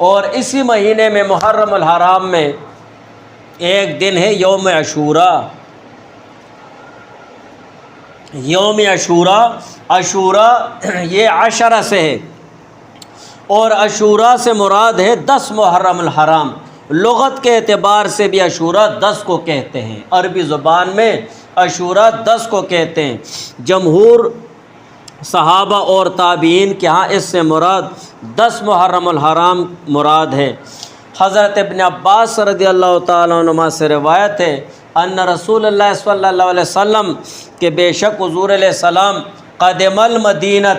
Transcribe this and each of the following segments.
اور اسی مہینے میں محرم الحرام میں ایک دن ہے یوم عاشورہ۔ یوم عاشورہ یہ عشرہ سے ہے، اور عاشورہ سے مراد ہے 10 محرم الحرام۔ لغت کے اعتبار سے بھی عاشورہ 10 کو کہتے ہیں، عربی زبان میں عاشورہ 10 کو کہتے ہیں۔ جمہور صحابہ اور تابعین کے ہاں اس سے مراد 10 محرم الحرام مراد ہے۔ حضرت ابن عباس رضی اللہ تعالیٰ عنہما سے روایت ہے ان رسول اللہ صلی اللہ علیہ وسلم کہ بے شک حضور علیہ السلام قدم المدینہ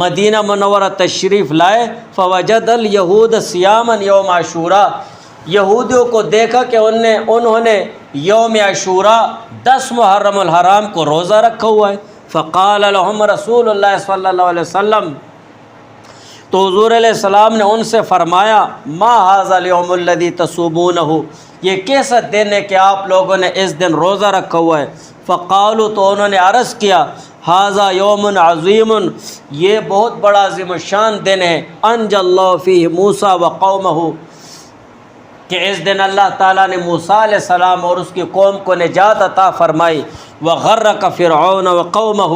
مدینہ منورہ تشریف لائے، فوجد الیہود صیاما یوم عاشورہ، یہودیوں کو دیکھا کہ انہوں نے یوم عاشورہ 10 محرم الحرام کو روزہ رکھا ہوا ہے۔ فقال لهم رسول اللہ صلی اللہ علیہ وسلم، تو حضور علیہ السلام نے ان سے فرمایا ما ھذا الیوم الذی تصومونہ، یہ کیسا دن ہے کہ آپ لوگوں نے اس دن روزہ رکھا ہوا ہے؟ فقالوا، تو انہوں نے عرض کیا ھذا یوم عظیم، یہ بہت بڑا عظیم الشان دن ہے، انجى اللہ فیہ موسیٰ وقومہ، کہ اس دن اللہ تعالیٰ نے موسیٰ علیہ السلام اور اس کی قوم کو نجات عطا فرمائی، وغرق فرعون وقومہ،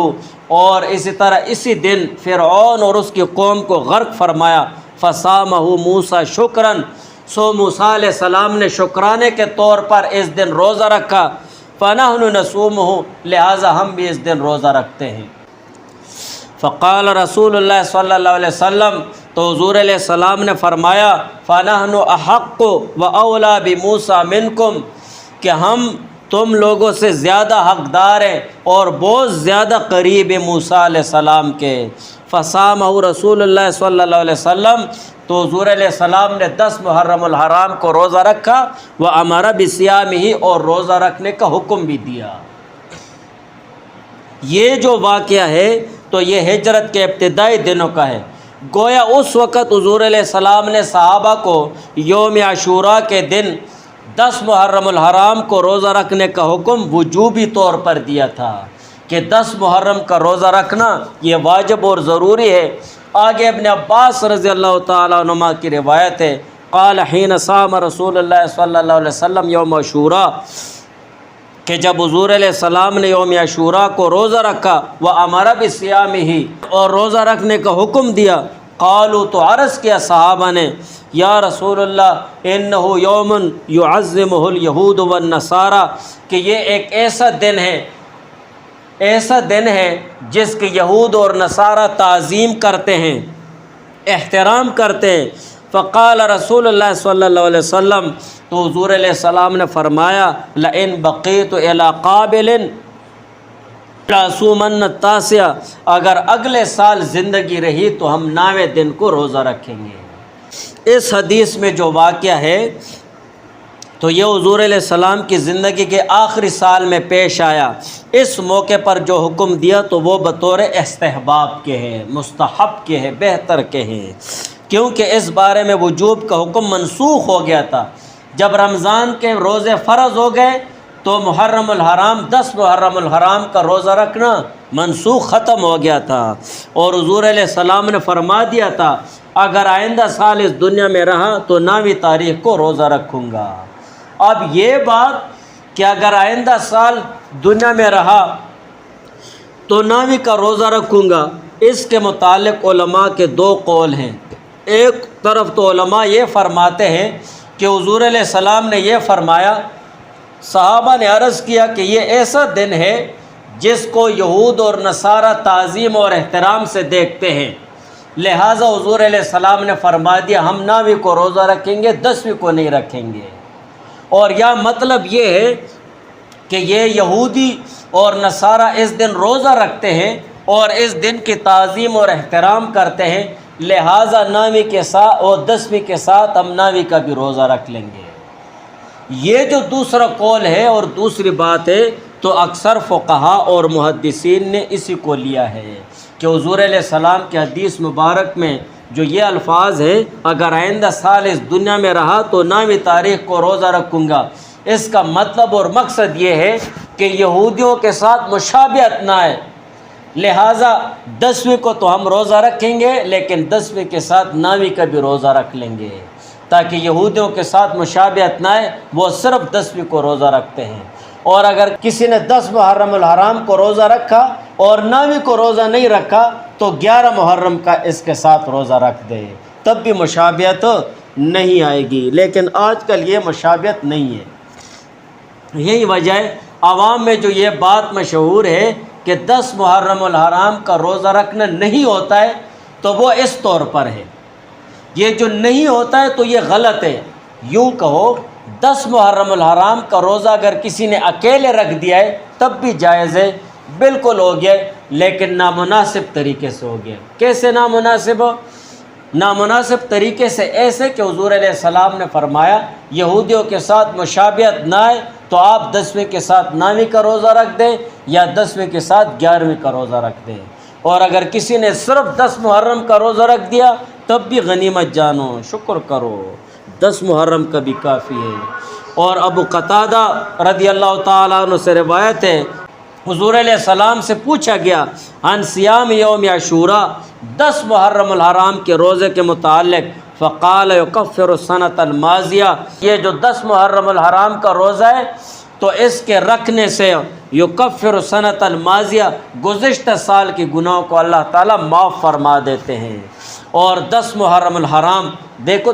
اور اسی طرح اسی دن فرعون اور اس کی قوم کو غرق فرمایا۔ فصامہ موسیٰ شکراً، سو موسیٰ علیہ السلام نے شکرانے کے طور پر اس دن روزہ رکھا۔ فنحن نصومہ، لہٰذا ہم بھی اس دن روزہ رکھتے ہیں۔ فقال رسول اللہ صلی اللہ علیہ وسلم، تو حضور علیہ السلام نے فرمایا فنحن احق و اولیٰ بموسیٰ منکم، کہ ہم تم لوگوں سے زیادہ حقدار ہیں اور بہت زیادہ قریب ہیں موسیٰ علیہ السلام کے۔ فصامہ رسول اللہ صلی اللہ علیہ وسلم، تو حضور علیہ السلام نے 10 محرم الحرام کو روزہ رکھا، وامر بصیامہ، اور روزہ رکھنے کا حکم بھی دیا۔ یہ جو واقعہ ہے تو یہ ہجرت کے ابتدائی دنوں کا ہے۔ گویا اس وقت حضور علیہ السلام نے صحابہ کو یوم عاشورہ کے دن 10 محرم الحرام کو روزہ رکھنے کا حکم وجوبی طور پر دیا تھا، کہ 10 محرم کا روزہ رکھنا یہ واجب اور ضروری ہے۔ آگے ابن عباس رضی اللہ تعالیٰ عنہما کی روایت ہے قال حین صام رسول اللہ صلی اللہ علیہ وسلم یوم عاشورہ، کہ جب حضور علیہ السلام نے یوم عاشورہ کو روزہ رکھا، وامر بصیامہ، اور روزہ رکھنے کا حکم دیا، قالوا، تو عرض کیا صحابہ نے یا رسول اللہ انہ یوم یعظمہ الیہود والنصارى، کہ یہ ایک ایسا دن ہے جس کے یہود اور نصارہ تعظیم کرتے ہیں، احترام کرتے ہیں۔ فقال رسول اللہ صلی اللہ علیہ وسلم، تو حضور علیہ السلام نے فرمایا لئن بقیت الی قابل لأصومن التاسع، اگر اگلے سال زندگی رہی تو ہم 9ویں دن کو روزہ رکھیں گے۔ اس حدیث میں جو واقعہ ہے تو یہ حضور علیہ السلام کی زندگی کے آخری سال میں پیش آیا۔ اس موقع پر جو حکم دیا تو وہ بطور استحباب کے ہے، مستحب کے ہے، بہتر کے ہیں، کیونکہ اس بارے میں وجوب کا حکم منسوخ ہو گیا تھا۔ جب رمضان کے روزے فرض ہو گئے تو محرم الحرام 10 محرم الحرام کا روزہ رکھنا منسوخ ختم ہو گیا تھا، اور حضور علیہ السلام نے فرما دیا تھا اگر آئندہ سال اس دنیا میں رہا تو 9ویں تاریخ کو روزہ رکھوں گا۔ اب یہ بات کہ اگر آئندہ سال دنیا میں رہا تو 9ویں کا روزہ رکھوں گا، اس کے متعلق علماء کے 2 قول ہیں۔ ایک طرف تو علماء یہ فرماتے ہیں کہ حضور علیہ السلام نے یہ فرمایا، صحابہ نے عرض کیا کہ یہ ایسا دن ہے جس کو یہود اور نصارہ تعظیم اور احترام سے دیکھتے ہیں، لہٰذا حضور علیہ السلام نے فرما دیا ہم 9ویں کو روزہ رکھیں گے، 10ویں کو نہیں رکھیں گے۔ اور یا مطلب یہ ہے کہ یہ یہودی اور نصارہ اس دن روزہ رکھتے ہیں اور اس دن کی تعظیم اور احترام کرتے ہیں، لہٰذا 9ویں کے ساتھ اور 10ویں کے ساتھ ہم 9ویں کا بھی روزہ رکھ لیں گے۔ یہ جو دوسرا قول ہے اور دوسری بات ہے تو اکثر فقہاء اور محدثین نے اسی کو لیا ہے کہ حضور علیہ السلام کے حدیث مبارک میں جو یہ الفاظ ہیں اگر آئندہ سال اس دنیا میں رہا تو 9ویں تاریخ کو روزہ رکھوں گا، اس کا مطلب اور مقصد یہ ہے کہ یہودیوں کے ساتھ مشابہت نہ ہے، لہٰذا 10ویں کو تو ہم روزہ رکھیں گے، لیکن 10ویں کے ساتھ 9ویں کا بھی روزہ رکھ لیں گے، تاکہ یہودیوں کے ساتھ مشابہت نہ آئے، وہ صرف 10ویں کو روزہ رکھتے ہیں۔ اور اگر کسی نے 10 محرم الحرام کو روزہ رکھا اور 9ویں کو روزہ نہیں رکھا تو 11 محرم کا اس کے ساتھ روزہ رکھ دے، تب بھی مشابہت نہیں آئے گی۔ لیکن آج کل یہ مشابہت نہیں ہے۔ یہی وجہ ہے عوام میں جو یہ بات مشہور ہے کہ 10 محرم الحرام کا روزہ رکھنا نہیں ہوتا ہے، تو وہ اس طور پر ہے، یہ جو نہیں ہوتا ہے تو یہ غلط ہے۔ یوں کہو 10 محرم الحرام کا روزہ اگر کسی نے اکیلے رکھ دیا ہے تب بھی جائز ہے، بالکل ہو گیا، لیکن نامناسب طریقے سے ہو گیا۔ کیسے نامناسب؟ نامناسب طریقے سے ایسے کہ حضور علیہ السلام نے فرمایا یہودیوں کے ساتھ مشابہت نہ آئے تو آپ 10ویں کے ساتھ 9ویں کا روزہ رکھ دیں یا 10ویں کے ساتھ 11ویں کا روزہ رکھ دیں۔ اور اگر کسی نے صرف 10 محرم کا روزہ رکھ دیا تب بھی غنیمت جانو، شکر کرو، 10 محرم کا بھی کافی ہے۔ اور ابو قتادہ رضی اللہ تعالیٰ عنہ سے روایت ہے، حضور علیہ السلام سے پوچھا گیا عن صیام یوم عاشوراء، 10 محرم الحرام کے روزے کے متعلق، فقال یکفر السنۃ الماضیہ، یہ جو 10 محرم الحرام کا روزہ ہے تو اس کے رکھنے سے یکفر السنۃ الماضیہ، گزشتہ سال کے گناہوں کو اللہ تعالیٰ معاف فرما دیتے ہیں۔ اور 10 محرم الحرام دیکھو